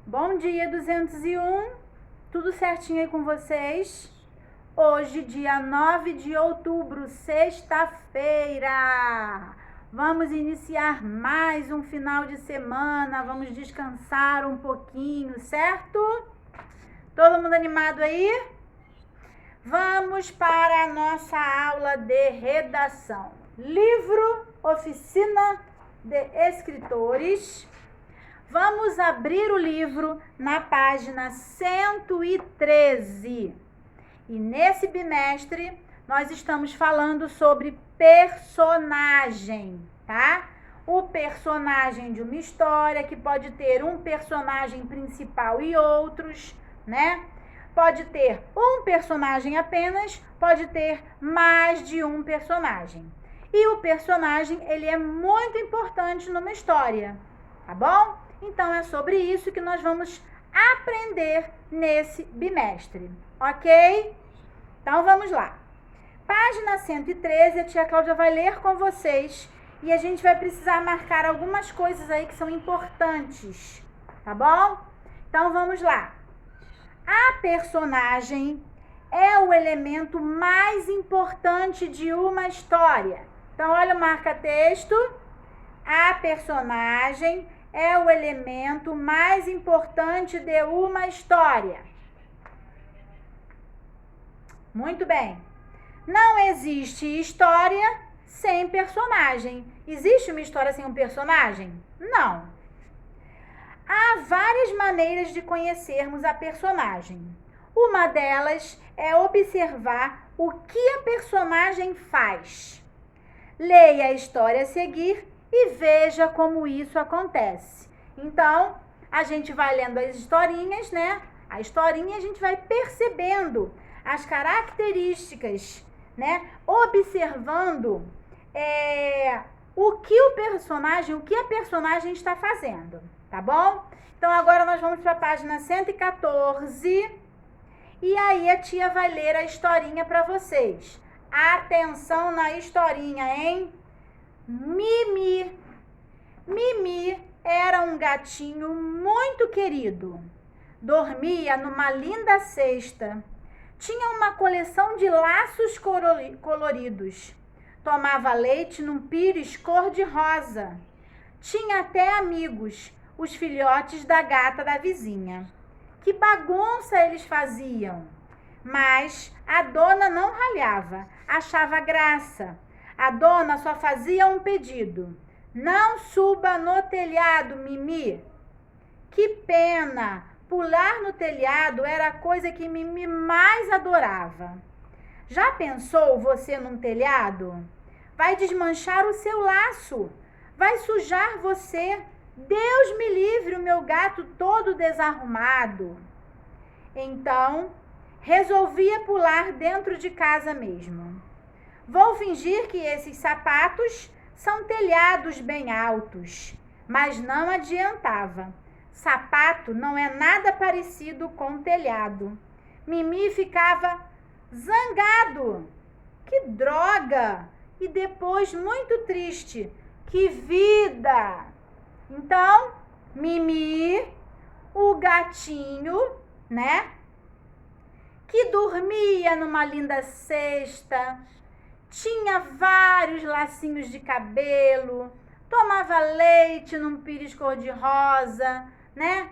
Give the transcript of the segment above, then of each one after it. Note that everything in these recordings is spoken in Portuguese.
Bom dia, 201. Tudo certinho aí com vocês? Hoje, dia 9 de outubro, sexta-feira. Vamos iniciar mais um final de semana. Vamos descansar um pouquinho, certo? Todo mundo animado aí? Vamos para a nossa aula de redação. Livro Oficina de Escritores. Vamos abrir o livro na página 113. E nesse bimestre, nós estamos falando sobre personagem, tá? O personagem de uma história, que pode ter um personagem principal e outros, né? Pode ter um personagem apenas, pode ter mais de um personagem. E o personagem, ele é muito importante numa história, tá bom? Então, é sobre isso que nós vamos aprender nesse bimestre, ok? Então, vamos lá. Página 113, a tia Cláudia vai ler com vocês e a gente vai precisar marcar algumas coisas aí que são importantes, tá bom? Então, vamos lá. A personagem é o elemento mais importante de uma história. Então, olha o marca-texto. A personagem é o elemento mais importante de uma história. Muito bem. Não existe história sem personagem. Existe uma história sem um personagem? Não. Há várias maneiras de conhecermos a personagem. Uma delas é observar o que a personagem faz. Leia a história a seguir e veja como isso acontece. Então, a gente vai lendo as historinhas, né? A historinha a gente vai percebendo as características, né? Observando o que a personagem está fazendo, tá bom? Então, agora nós vamos para a página 114 e aí a tia vai ler a historinha para vocês. Atenção na historinha, hein? Mimi. Mimi era um gatinho muito querido. Dormia numa linda cesta. Tinha uma coleção de laços coloridos. Tomava leite num pires cor-de-rosa. Tinha até amigos, os filhotes da gata da vizinha. Que bagunça eles faziam! Mas a dona não ralhava, achava graça. A dona só fazia um pedido: não suba no telhado, Mimi. Que pena! Pular no telhado era a coisa que Mimi mais adorava. Já pensou você num telhado? Vai desmanchar o seu laço, vai sujar você. Deus me livre, o meu gato todo desarrumado. Então, resolvia pular dentro de casa mesmo. Vou fingir que esses sapatos são telhados bem altos, mas não adiantava. Sapato não é nada parecido com telhado. Mimi ficava zangado. Que droga! E depois muito triste. Que vida! Então, Mimi, o gatinho, né? Que dormia numa linda cesta, tinha vários lacinhos de cabelo, tomava leite num pires cor-de-rosa, né?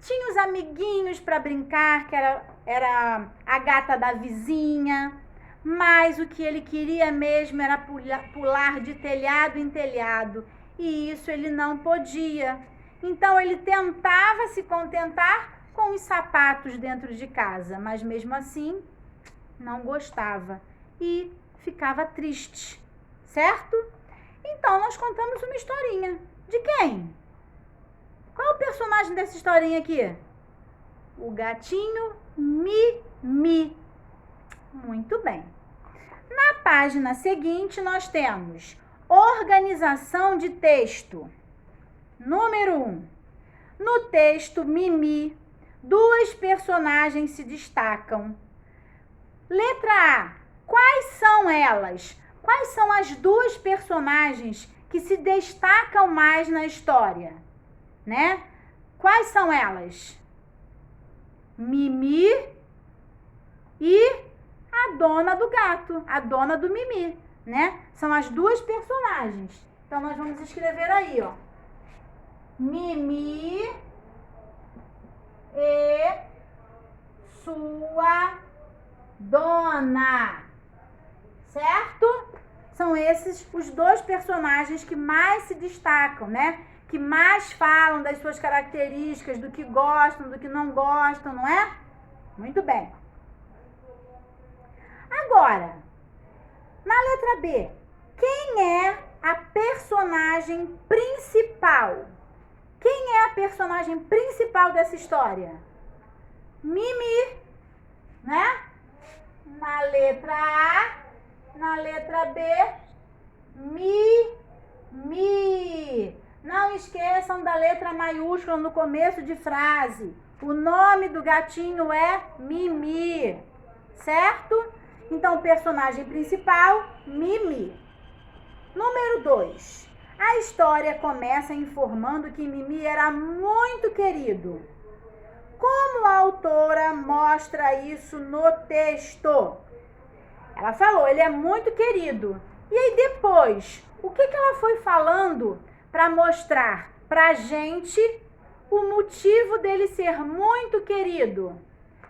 Tinha os amiguinhos para brincar, que era a gata da vizinha, mas o que ele queria mesmo era pular de telhado em telhado, e isso ele não podia. Então ele tentava se contentar com os sapatos dentro de casa, mas mesmo assim não gostava e ficava triste, certo? Então nós contamos uma historinha. De quem? Qual é o personagem dessa historinha aqui? O gatinho Mimi. Muito bem. Na página seguinte nós temos organização de texto. Número 1. No texto Mimi, duas personagens se destacam. Letra A. Quais são elas? Quais são as duas personagens que se destacam mais na história? Né? Quais são elas? Mimi e a dona do gato, a dona do Mimi, né? São as duas personagens. Então, nós vamos escrever aí, ó. Mimi e sua dona, certo? São esses os dois personagens que mais se destacam, né? Que mais falam das suas características, do que gostam, do que não gostam, não é? Muito bem. Agora, na letra B, quem é a personagem principal? Quem é a personagem principal dessa história? Mimi, né? Na letra A, na letra B, Mi. Não esqueçam da letra maiúscula no começo de frase. O nome do gatinho é Mimi, certo? Então, o personagem principal, Mimi. Número 2. A história começa informando que Mimi era muito querido. Como a autora mostra isso no texto? Ela falou, ele é muito querido. E aí depois, o que ela foi falando para mostrar pra gente o motivo dele ser muito querido?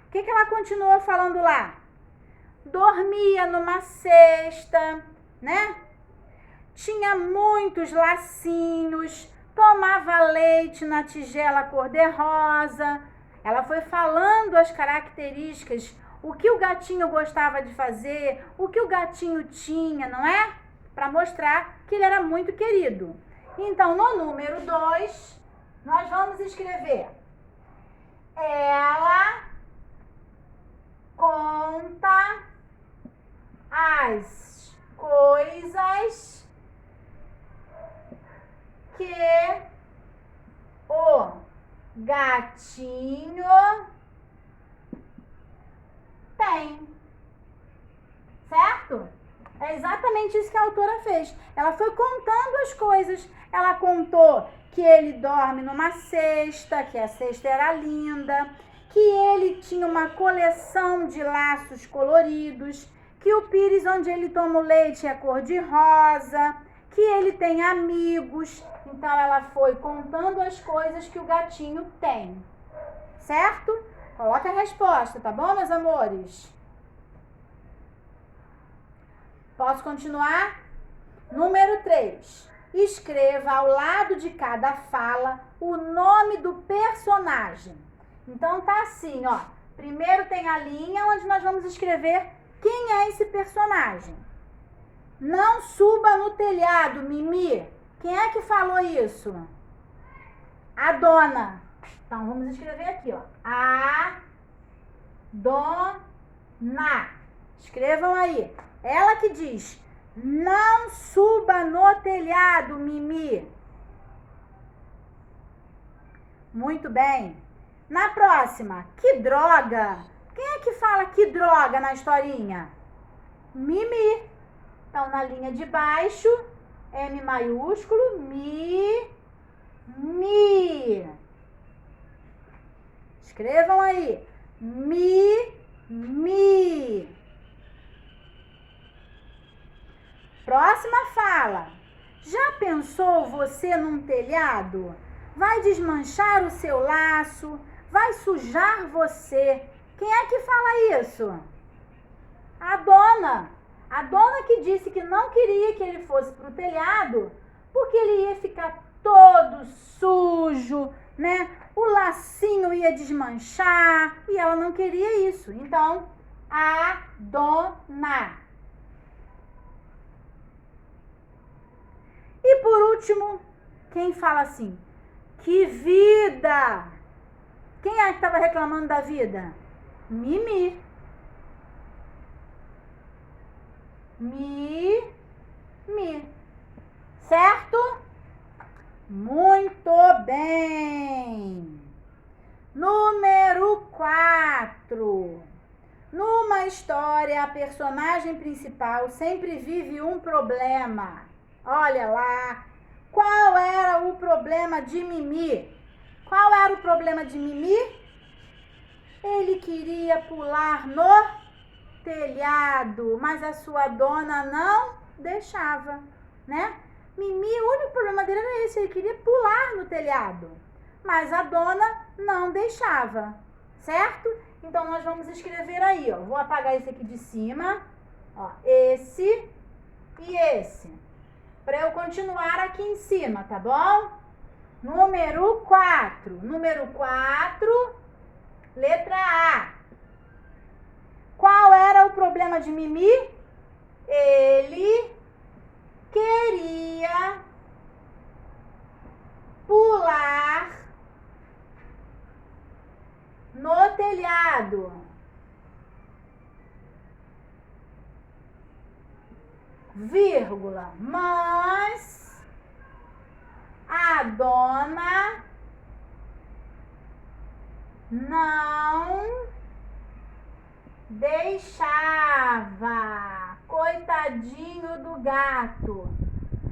O que ela continuou falando lá? Dormia numa cesta, né? Tinha muitos lacinhos, tomava leite na tigela cor-de-rosa. Ela foi falando as características, o que o gatinho gostava de fazer, o que o gatinho tinha, não é? Para mostrar que ele era muito querido. Então, no número 2, nós vamos escrever: ela conta as coisas que o gatinho tem, certo? É exatamente isso que a autora fez. Ela foi contando as coisas. Ela contou que ele dorme numa cesta, que a cesta era linda, que ele tinha uma coleção de laços coloridos, que o pires onde ele toma o leite é cor de rosa, que ele tem amigos. Então, ela foi contando as coisas que o gatinho tem, certo? Coloca a resposta, tá bom, meus amores? Posso continuar? Número 3. Escreva ao lado de cada fala o nome do personagem. Então, tá assim, ó. Primeiro tem a linha onde nós vamos escrever quem é esse personagem. Não suba no telhado, Mimi. Quem é que falou isso? A dona. Então, vamos escrever aqui, ó. A dona. Escrevam aí. Ela que diz: não suba no telhado, Mimi. Muito bem. Na próxima, que droga. Quem é que fala que droga na historinha? Mimi. Então, na linha de baixo, M maiúsculo, Mi. Escrevam aí. Mi. Próxima fala. Já pensou você num telhado? Vai desmanchar o seu laço, vai sujar você. Quem é que fala isso? A dona. A dona que disse que não queria que ele fosse para o telhado, porque ele ia ficar todo sujo, né? O lacinho ia desmanchar e ela não queria isso. Então, a dona. E por último, quem fala assim? Que vida! Quem é que estava reclamando da vida? Mimi. Certo? Muito bem. Número 4. Numa história, a personagem principal sempre vive um problema. Olha lá. Qual era o problema de Mimi? Qual era o problema de Mimi? Ele queria pular no telhado, mas a sua dona não deixava, né? Mimi, o único problema dele era esse, ele queria pular no telhado, mas a dona não deixava, certo? Então, nós vamos escrever aí, ó. Vou apagar esse aqui de cima, ó, esse e esse, para eu continuar aqui em cima, tá bom? Número 4. Número 4, letra A. Qual era o problema de Mimi? Ele queria pular no telhado. Vírgula. Mas a dona não deixava. Coitadinho do gato.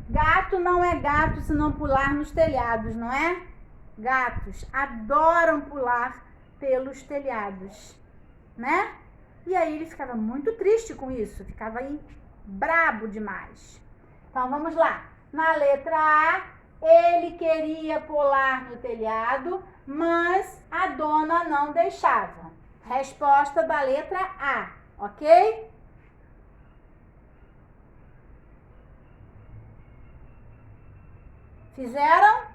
Gato não é gato se não pular nos telhados, não é? Gatos adoram pular pelos telhados, né? E aí ele ficava muito triste com isso, ficava aí brabo demais. Então vamos lá. Na letra A, ele queria pular no telhado, mas a dona não deixava. Resposta da letra A, ok? Fizeram?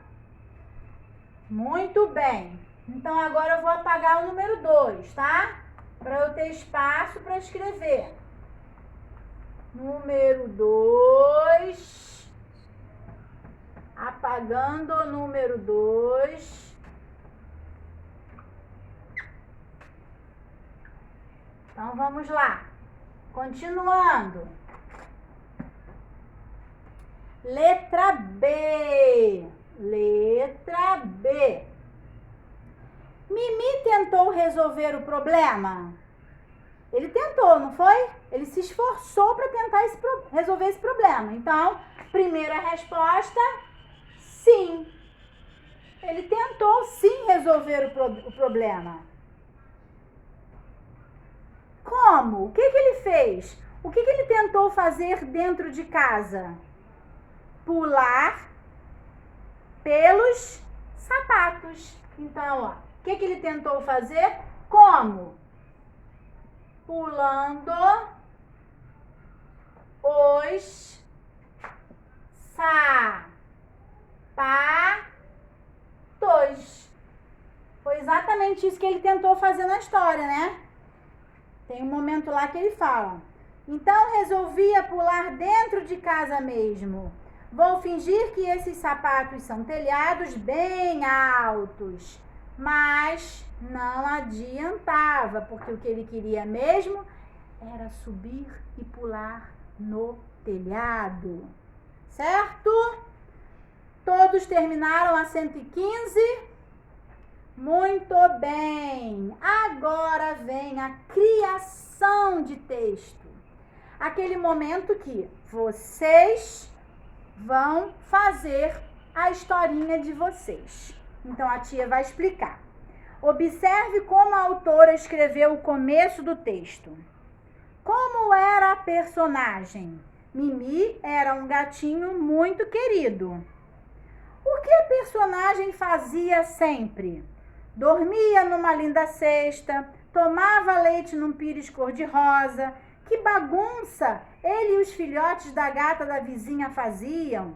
Muito bem. Então, agora eu vou apagar o número 2, tá? Para eu ter espaço para escrever. Número 2. Apagando o número 2. Então, vamos lá. Continuando. Letra B. Letra B. Mimi tentou resolver o problema? Ele tentou, não foi? Ele se esforçou para tentar resolver esse problema. Então, primeira resposta, sim. Ele tentou sim resolver o problema. Como? O que ele fez? O que ele tentou fazer dentro de casa? Pular pelos sapatos. Então, ó, o que ele tentou fazer? Como? Pulando os sapatos. Foi exatamente isso que ele tentou fazer na história, né? Tem um momento lá que ele fala: então resolvia pular dentro de casa mesmo. Vou fingir que esses sapatos são telhados bem altos. Mas não adiantava, porque o que ele queria mesmo era subir e pular no telhado. Certo? Todos terminaram a 115? Muito bem. Agora vem a criação de texto. Aquele momento que vocês vão fazer a historinha de vocês. Então, a tia vai explicar. Observe como a autora escreveu o começo do texto. Como era a personagem? Mimi era um gatinho muito querido. O que a personagem fazia sempre? Dormia numa linda cesta, tomava leite num pires cor-de-rosa. Que bagunça ele e os filhotes da gata da vizinha faziam.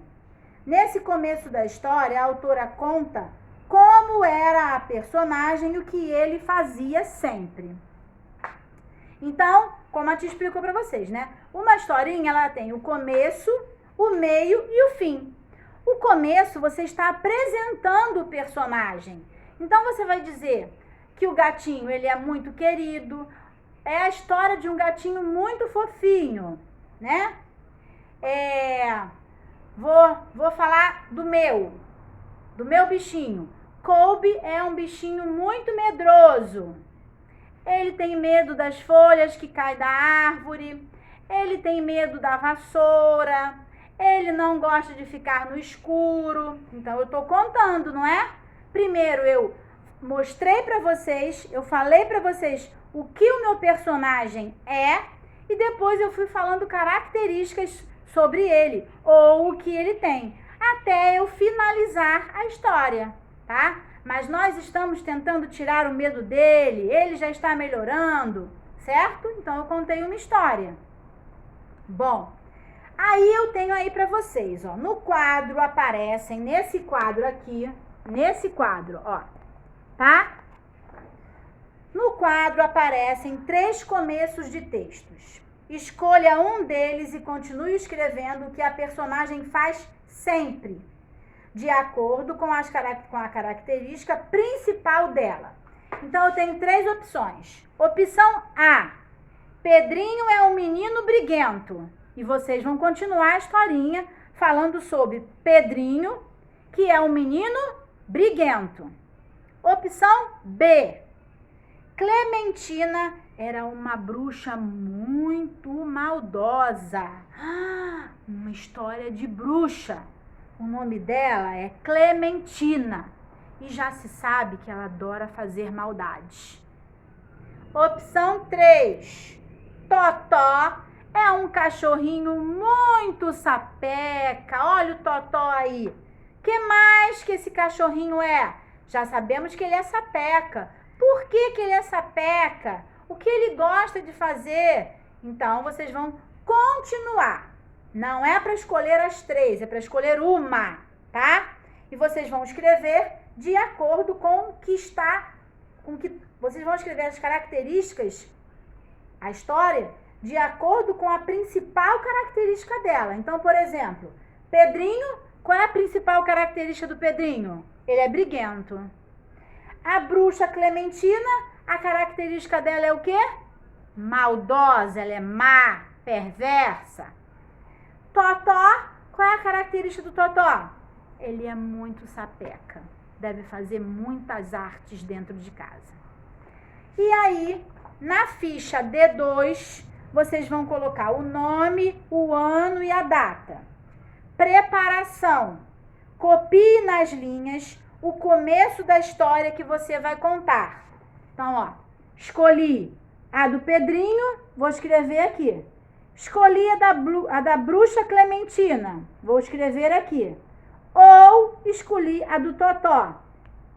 Nesse começo da história, a autora conta como era a personagem e o que ele fazia sempre. Então, como a tia explicou para vocês, né? Uma historinha, ela tem o começo, o meio e o fim. O começo, você está apresentando o personagem. Então, você vai dizer que o gatinho, ele é muito querido. É a história de um gatinho muito fofinho, né? Vou falar do meu bichinho. Colby é um bichinho muito medroso. Ele tem medo das folhas que caem da árvore. Ele tem medo da vassoura. Ele não gosta de ficar no escuro. Então, eu tô contando, não é? Primeiro eu mostrei para vocês, eu falei para vocês o que o meu personagem é e depois eu fui falando características sobre ele ou o que ele tem, até eu finalizar a história, tá? Mas nós estamos tentando tirar o medo dele, ele já está melhorando, certo? Então eu contei uma história. Bom, aí eu tenho aí para vocês, ó, no quadro aparecem, nesse quadro aqui, nesse quadro, ó, tá? No quadro aparecem 3 começos de textos. Escolha um deles e continue escrevendo o que a personagem faz sempre, de acordo com a característica principal dela. Então, eu tenho 3 opções. Opção A, Pedrinho é um menino briguento. E vocês vão continuar a historinha falando sobre Pedrinho, que é um menino briguento. Opção B, Clementina era uma bruxa muito maldosa. Uma história de bruxa. O nome dela é Clementina. E já se sabe que ela adora fazer maldades. Opção 3. Totó é um cachorrinho muito sapeca. Olha o Totó aí. Que mais que esse cachorrinho é? Já sabemos que ele é sapeca. Por que ele é sapeca? O que ele gosta de fazer? Então, vocês vão continuar. Não é para escolher as 3, é para escolher uma, tá? E vocês vão escrever de acordo com o que está... vocês vão escrever as características, a história, de acordo com a principal característica dela. Então, por exemplo, Pedrinho, qual é a principal característica do Pedrinho? Ele é briguento. A bruxa Clementina, a característica dela é o quê? Maldosa, ela é má, perversa. Totó, qual é a característica do Totó? Ele é muito sapeca, deve fazer muitas artes dentro de casa. E aí, na ficha D2, vocês vão colocar o nome, o ano e a data. Preparação. Copie nas linhas o começo da história que você vai contar. Então, ó, escolhi a do Pedrinho, vou escrever aqui. Escolhi a da bruxa Clementina, vou escrever aqui. Ou escolhi a do Totó,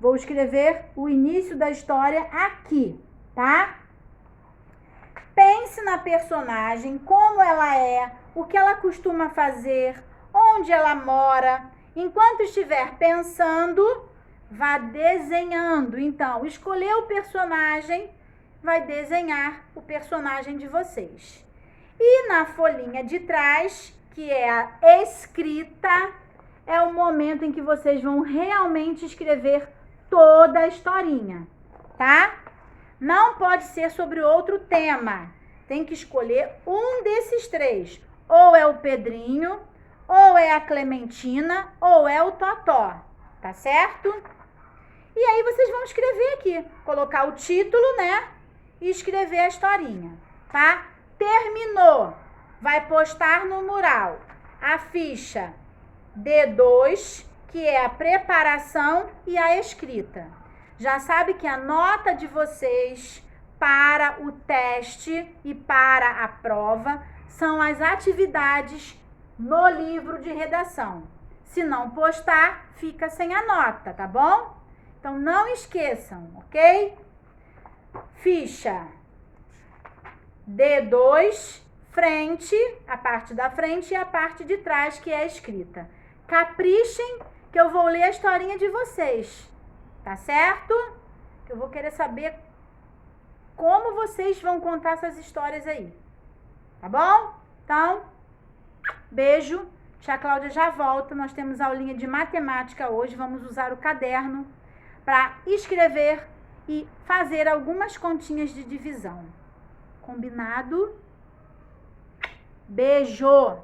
vou escrever o início da história aqui, tá? Pense na personagem, como ela é, o que ela costuma fazer, onde ela mora. Enquanto estiver pensando, vá desenhando. Então, escolheu o personagem, vai desenhar o personagem de vocês. E na folhinha de trás, que é a escrita, é o momento em que vocês vão realmente escrever toda a historinha, tá? Não pode ser sobre outro tema. Tem que escolher um desses 3. Ou é o Pedrinho, ou é a Clementina, ou é o Totó, tá certo? E aí vocês vão escrever aqui, colocar o título, né? E escrever a historinha, tá? Terminou. Vai postar no mural a ficha D2, que é a preparação e a escrita. Já sabe que a nota de vocês para o teste e para a prova são as atividades no livro de redação. Se não postar, fica sem a nota, tá bom? Então, não esqueçam, ok? Ficha D2, frente, a parte da frente e a parte de trás, que é a escrita. Caprichem, que eu vou ler a historinha de vocês, tá certo? Eu vou querer saber como vocês vão contar essas histórias aí, tá bom? Então, beijo. Tia Cláudia já volta. Nós temos aulinha de matemática hoje. Vamos usar o caderno para escrever e fazer algumas continhas de divisão. Combinado? Beijo!